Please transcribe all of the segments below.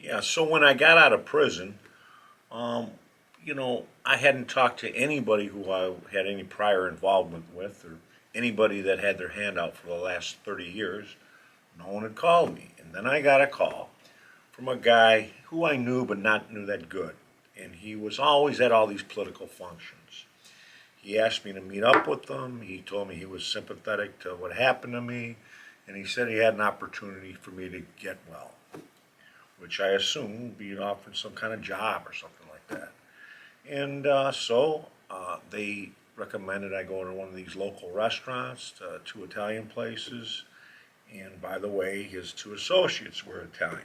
Yeah, so when I got out of prison, um, I hadn't talked to anybody who I had any prior involvement with or anybody that had their hand out for the last 30 years. No one had called me. And then I got a call from a guy who I knew but not knew that good. And he was always at all these political functions. He asked me to meet up with him. He told me he was sympathetic to what happened to me. And he said he had an opportunity for me to get well, which I assume would be offered some kind of job or something like that. And they recommended I go to one of these local restaurants, two Italian places. And by the way, his two associates were Italian.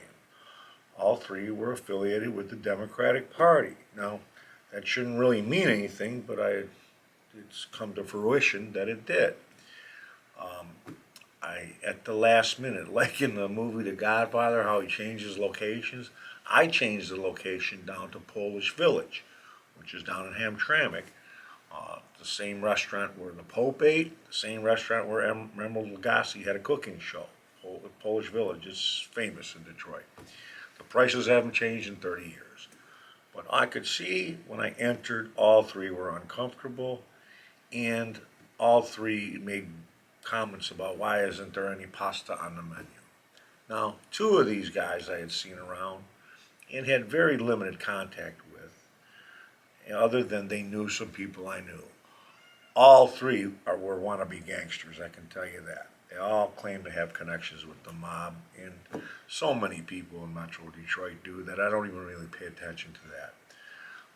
All three were affiliated with the Democratic Party. Now, that shouldn't really mean anything, but it's come to fruition that it did. At the last minute, like in the movie The Godfather, how he changes locations, I changed the location down to Polish Village, which is down in Hamtramck. The same restaurant where the Pope ate, the same restaurant where Emeril Lagasse had a cooking show. Polish Village is famous in Detroit. The prices haven't changed in 30 years. But I could see when I entered, all three were uncomfortable, and all three made comments about why isn't there any pasta on the menu. Now, two of these guys I had seen around and had very limited contact with, other than they knew some people I knew. All three were wannabe gangsters, I can tell you that. They all claim to have connections with the mob, and so many people in Metro Detroit do that I don't even really pay attention to that.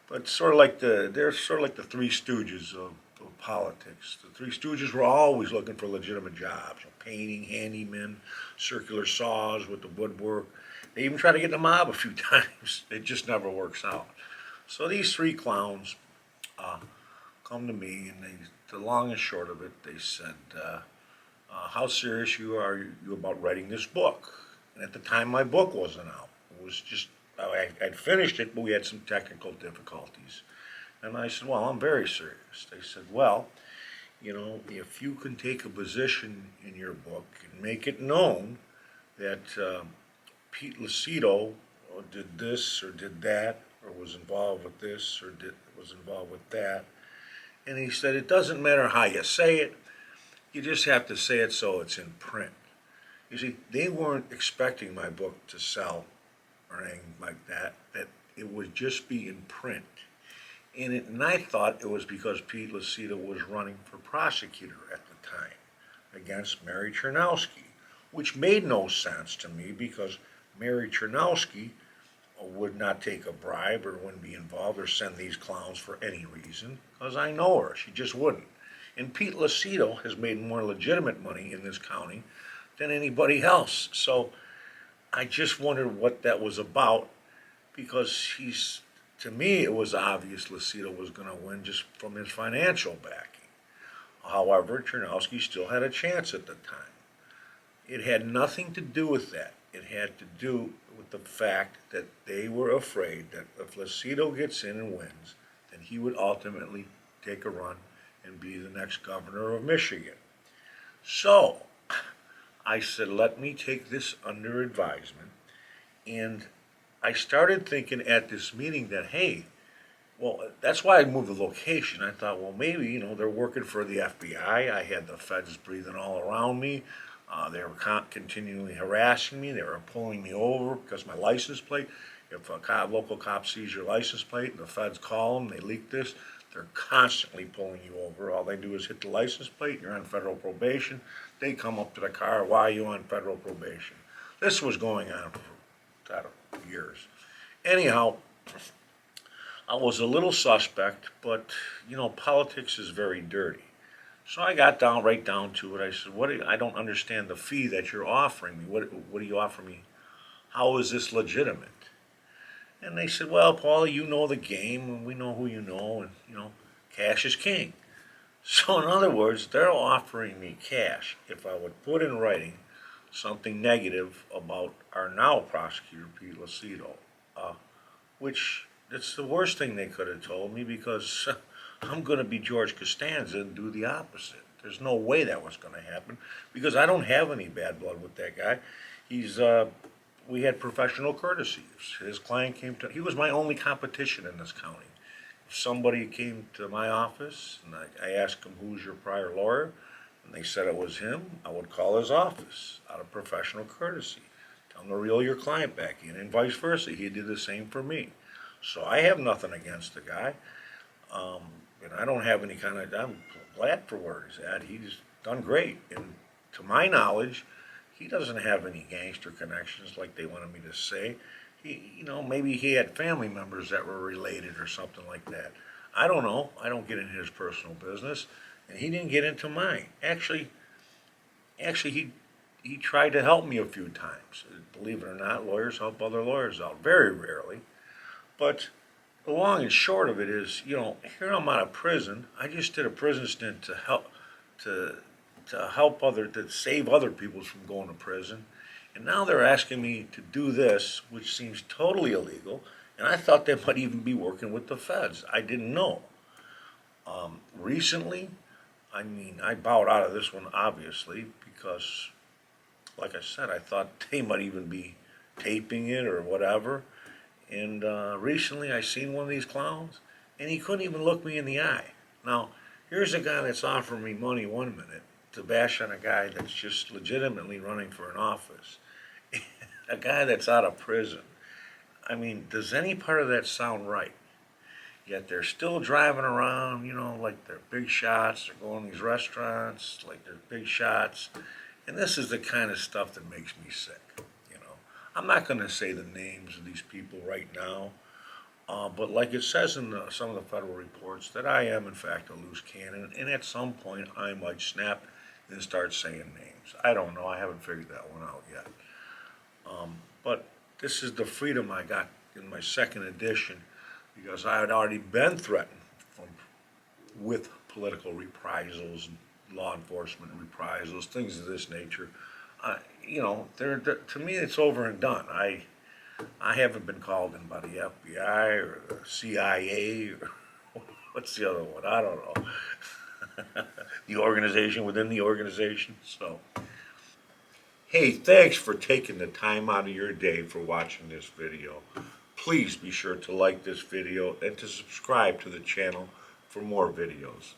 But they're sort of like the Three Stooges of politics. The Three Stooges were always looking for legitimate jobs, painting, handymen, circular saws with the woodwork. They even try to get in the mob a few times. It just never works out. So these three clowns uh, come to me, and the long and short of it, they said, "How serious you about writing this book?" And at the time, my book wasn't out. It was just I'd finished it, but we had some technical difficulties. And I said, "Well, I'm very serious." They said, "Well, if you can take a position in your book and make it known that Pete Lucido did this or did that, or was involved with this or was involved with that," and he said, "It doesn't matter how you say it, you just have to say it so it's in print." You see, they weren't expecting my book to sell or anything like that, that it would just be in print. And I thought it was because Pete Lucido was running for prosecutor at the time against Mary Chernowski, which made no sense to me because Mary Chernowski would not take a bribe or wouldn't be involved or send these clowns for any reason because I know her. She just wouldn't. And Pete Lucido has made more legitimate money in this county than anybody else. So I just wondered what that was about because to me, it was obvious Lucido was going to win just from his financial backing. However, Chernowski still had a chance at the time. It had nothing to do with that. It had to do with the fact that they were afraid that if Lucido gets in and wins, then he would ultimately take a run and be the next governor of Michigan. So I said, let me take this under advisement. And I started thinking at this meeting that, hey, well, that's why I moved the location. I thought, well, maybe, they're working for the FBI. I had the feds breathing all around me. They were continually harassing me. They were pulling me over because my license plate. If a local cop sees your license plate and the feds call them, they leak this, they're constantly pulling you over. All they do is hit the license plate, you're on federal probation. They come up to the car, why are you on federal probation? This was going on for, I don't know, years. Anyhow, I was a little suspect, but politics is very dirty. So I got right down to it. I said, I don't understand the fee that you're offering me. What do you offer me? How is this legitimate?" And they said, "Well, Paul, you know the game, and we know who you know, and cash is king." So in other words, they're offering me cash if I would put in writing something negative about our now prosecutor, Pete Lucido, uh, which it's the worst thing they could have told me because I'm going to be George Costanza and do the opposite. There's no way that was going to happen because I don't have any bad blood with that guy. He's we had professional courtesies. His client came to, he was my only competition in this county. If somebody came to my office and I asked him, who's your prior lawyer? And they said it was him, I would call his office out of professional courtesy. Tell him to reel your client back in, and vice versa. He did the same for me. So I have nothing against the guy. Um, and I don't have any kind of, I'm glad for where he's at. He's done great. And to my knowledge, he doesn't have any gangster connections like they wanted me to say. Maybe he had family members that were related or something like that. I don't know. I don't get into his personal business, and he didn't get into mine. Actually, he tried to help me a few times. Believe it or not, lawyers help other lawyers out very rarely. But the long and short of it is, here I'm out of prison. I just did a prison stint to to save other people from going to prison, and now they're asking me to do this, which seems totally illegal. And I thought they might even be working with the feds. I didn't know. Recently, I mean, I bowed out of this one obviously because, like I said, I thought they might even be taping it or whatever. And recently, I seen one of these clowns, and he couldn't even look me in the eye. Now, here's a guy that's offering me money one minute to bash on a guy that's just legitimately running for an office, a guy that's out of prison. I mean, does any part of that sound right? Yet they're still driving around, like they're big shots. They're going to these restaurants like they're big shots. And this is the kind of stuff that makes me sick, you know. I'm not going to say the names of these people right now, but like it says in some of the federal reports, that I am, in fact, a loose cannon, and at some point I might snap and start saying names. I don't know. I haven't figured that one out yet. But this is the freedom I got in my second edition because I had already been threatened with political reprisals, law enforcement reprisals, things of this nature. To me, it's over and done. I haven't been called in by the FBI or the CIA or what's the other one? I don't know. The organization within the organization. So, hey, thanks for taking the time out of your day for watching this video. Please be sure to like this video and to subscribe to the channel for more videos.